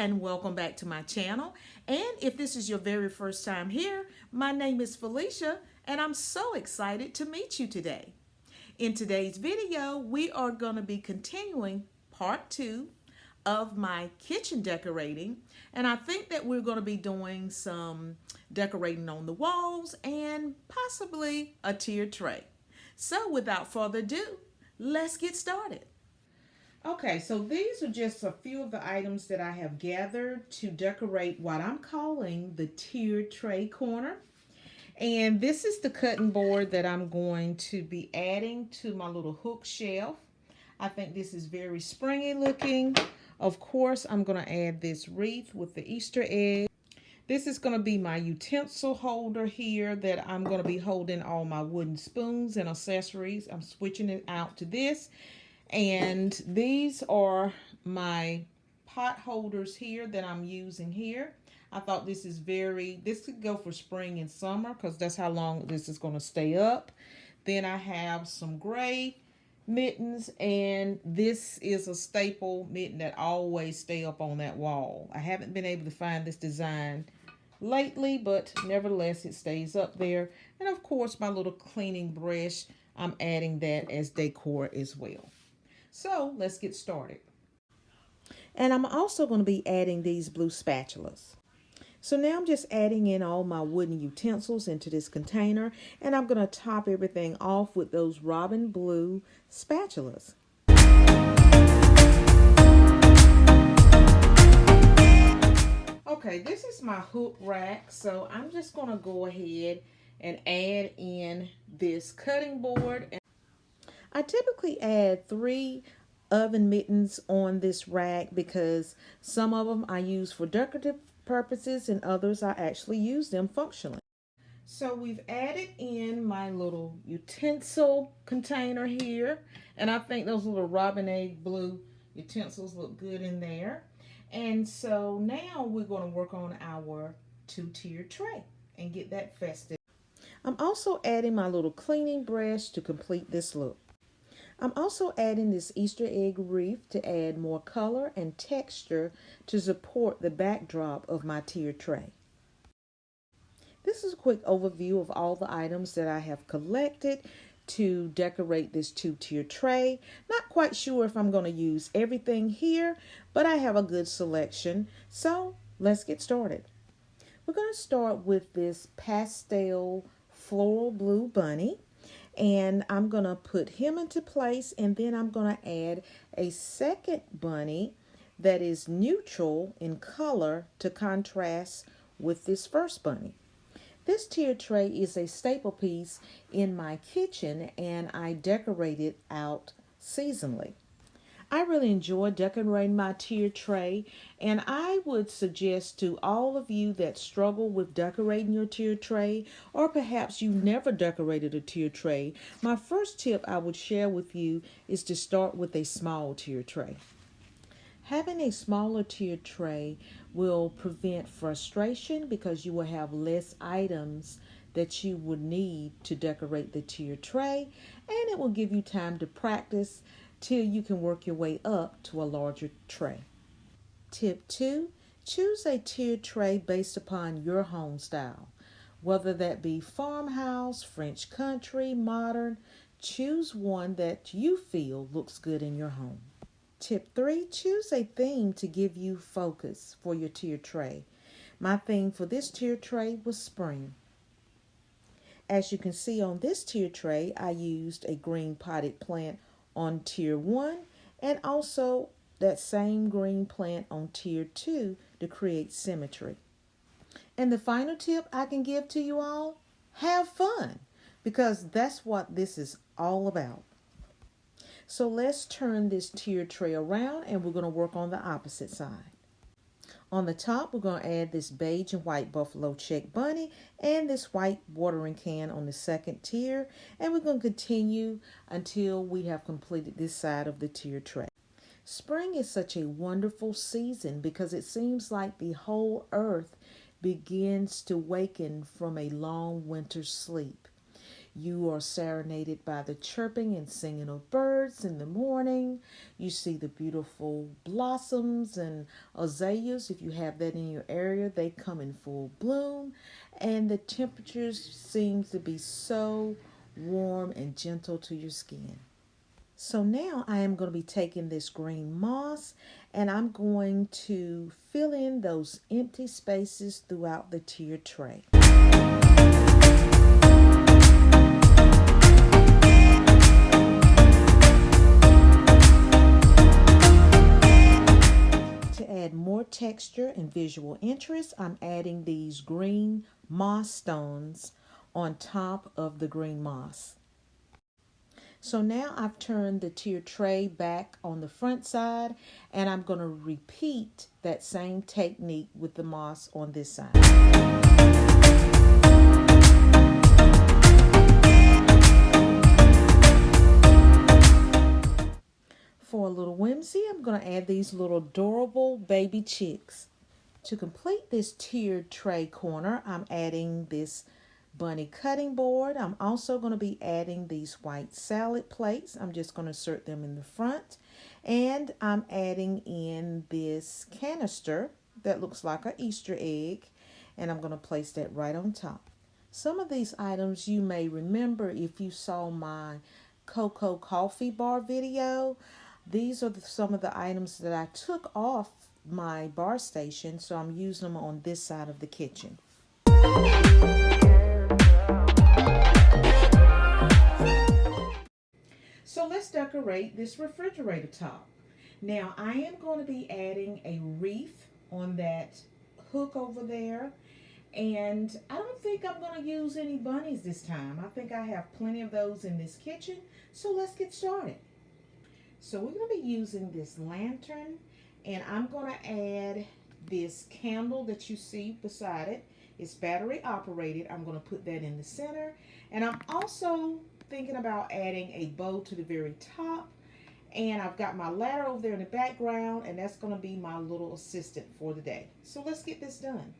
and welcome back to my channel. And if this is your very first time here, my name is Felicia and I'm so excited to meet you today. In today's video, we are going to be continuing part 2 of my kitchen decorating, and I think that we're going to be doing some decorating on the walls and possibly a tiered tray. So without further ado, let's get started. Okay, so these are just a few of the items that I have gathered to decorate what I'm calling the tiered tray corner. And this is the cutting board that I'm going to be adding to my little hook shelf. I think this is very springy looking. Of course, I'm going to add this wreath with the Easter egg. This is going to be my utensil holder here that I'm going to be holding all my wooden spoons and accessories. I'm switching it out to this. And these are my pot holders here that I'm using here. I thought this could go for spring and summer because that's how long this is going to stay up. Then I have some gray mittens, and this is a staple mitten that always stay up on that wall. I haven't been able to find this design lately, but nevertheless it stays up there. And of course my little cleaning brush, I'm adding that as decor as well. So let's get started. And I'm also going to be adding these blue spatulas. So now I'm just adding in all my wooden utensils into this container, and I'm going to top everything off with those robin blue spatulas. Okay, this is my hook rack, so I'm just going to go ahead and add in this cutting board. I typically add 3 oven mittens on this rack because some of them I use for decorative purposes and others I actually use them functionally. So we've added in my little utensil container here, and I think those little robin egg blue utensils look good in there. And so now we're going to work on our 2-tiered tray and get that festive. I'm also adding my little cleaning brush to complete this look. I'm also adding this Easter egg wreath to add more color and texture to support the backdrop of my tiered tray. This is a quick overview of all the items that I have collected to decorate this 2-tiered tray. Not quite sure if I'm going to use everything here, but I have a good selection. So let's get started. We're going to start with this pastel floral blue bunny. And I'm going to put him into place, and then I'm going to add a second bunny that is neutral in color to contrast with this first bunny. This tiered tray is a staple piece in my kitchen, and I decorate it out seasonally. I really enjoy decorating my tiered tray, and I would suggest to all of you that struggle with decorating your tiered tray, or perhaps you never decorated a tiered tray, my first tip I would share with you is to start with a small tiered tray. Having a smaller tiered tray will prevent frustration because you will have less items that you would need to decorate the tiered tray, and it will give you time to practice till you can work your way up to a larger tray. Tip 2, choose a tiered tray based upon your home style. Whether that be farmhouse, French country, modern, choose one that you feel looks good in your home. Tip 3, choose a theme to give you focus for your tiered tray. My theme for this tiered tray was spring. As you can see on this tiered tray, I used a green potted plant on tier 1 and also that same green plant on tier 2 to create symmetry. And the final tip I can give to you all, have fun, because that's what this is all about. So let's turn this tiered tray around and we're going to work on the opposite side. On the top, we're going to add this beige and white buffalo check bunny and this white watering can on the second tier. And we're going to continue until we have completed this side of the tiered tray. Spring is such a wonderful season because it seems like the whole earth begins to waken from a long winter sleep. You are serenaded by the chirping and singing of birds in the morning. You see the beautiful blossoms and azaleas. If you have that in your area, they come in full bloom. And the temperatures seem to be so warm and gentle to your skin. So now I am going to be taking this green moss and I'm going to fill in those empty spaces throughout the tier tray. To add more texture and visual interest, I'm adding these green moss stones on top of the green moss. So now I've turned the tier tray back on the front side and I'm going to repeat that same technique with the moss on this side. For a little whimsy, I'm going to add these little adorable baby chicks. To complete this tiered tray corner, I'm adding this bunny cutting board. I'm also going to be adding these white salad plates. I'm just going to insert them in the front. And I'm adding in this canister that looks like an Easter egg. And I'm going to place that right on top. Some of these items you may remember if you saw my cocoa coffee bar video. These are some of the items that I took off my bar station, so I'm using them on this side of the kitchen. So let's decorate this refrigerator top. Now I am going to be adding a wreath on that hook over there. And I don't think I'm going to use any bunnies this time. I think I have plenty of those in this kitchen. So let's get started. So we're going to be using this lantern. And I'm going to add this candle that you see beside it. It's battery operated. I'm going to put that in the center. And I'm also thinking about adding a bow to the very top. And I've got my ladder over there in the background. And that's going to be my little assistant for the day. So let's get this done.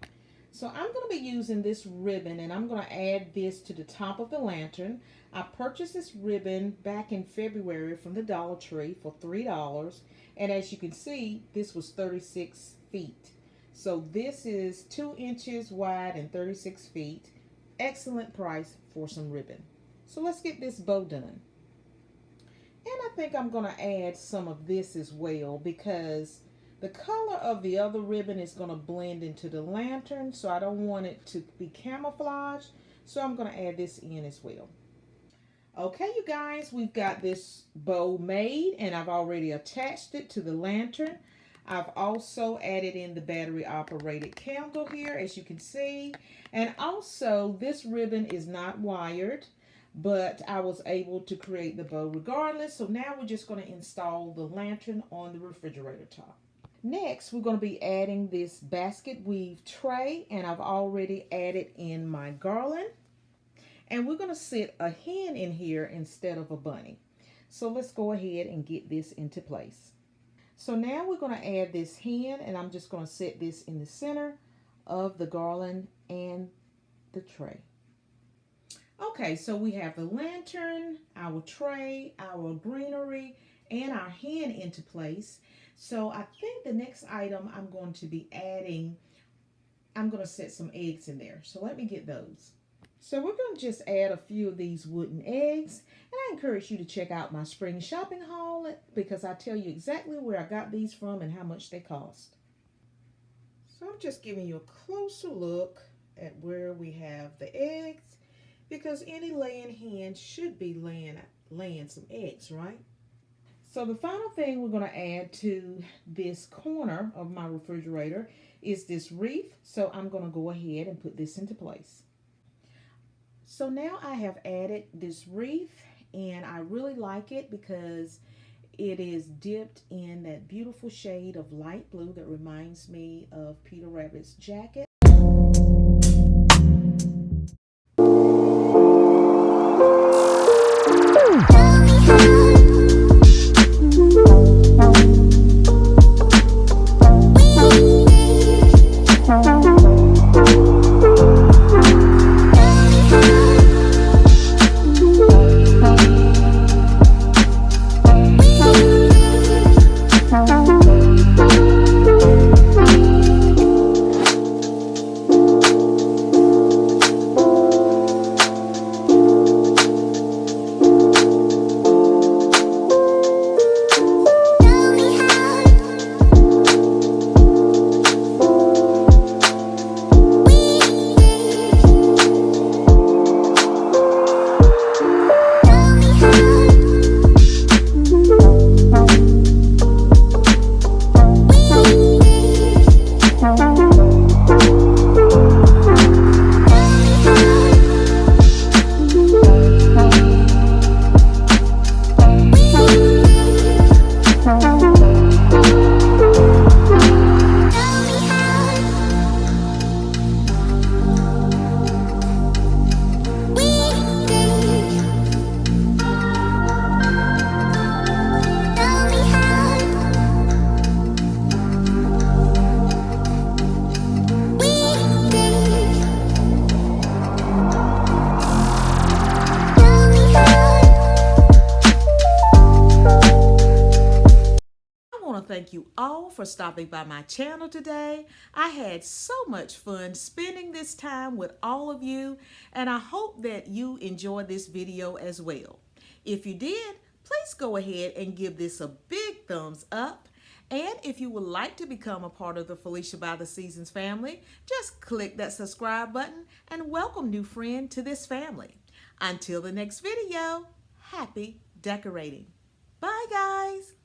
So I'm going to be using this ribbon and I'm going to add this to the top of the lantern. I purchased this ribbon back in February from the Dollar Tree for $3. And as you can see, this was 36 feet. So this is 2 inches wide and 36 feet. Excellent price for some ribbon. So let's get this bow done. And I think I'm going to add some of this as well because the color of the other ribbon is going to blend into the lantern, so I don't want it to be camouflaged. So I'm going to add this in as well. Okay, you guys, we've got this bow made and I've already attached it to the lantern. I've also added in the battery operated candle here, as you can see. And also this ribbon is not wired, but I was able to create the bow regardless. So now we're just going to install the lantern on the refrigerator top. Next, we're going to be adding this basket weave tray, and I've already added in my garland. And we're going to sit a hen in here instead of a bunny. So let's go ahead and get this into place. So now we're going to add this hen, and I'm just going to set this in the center of the garland and the tray. Okay, so we have the lantern, our tray, our greenery, and our hen into place. So I think the next item I'm going to be adding, I'm going to set some eggs in there. So let me get those. So we're going to just add a few of these wooden eggs. And I encourage you to check out my spring shopping haul because I tell you exactly where I got these from and how much they cost. So I'm just giving you a closer look at where we have the eggs because any laying hen should be laying some eggs, right? So the final thing we're going to add to this corner of my refrigerator is this wreath. So I'm going to go ahead and put this into place. So now I have added this wreath and I really like it because it is dipped in that beautiful shade of light blue that reminds me of Peter Rabbit's jacket. thank you all for stopping by my channel today. I had so much fun spending this time with all of you, and I hope that you enjoyed this video as well. If you did, please go ahead and give this a big thumbs up. And if you would like to become a part of the Felicia by the Seasons family, just click that subscribe button and welcome new friend to this family. Until the next video, happy decorating. Bye, guys.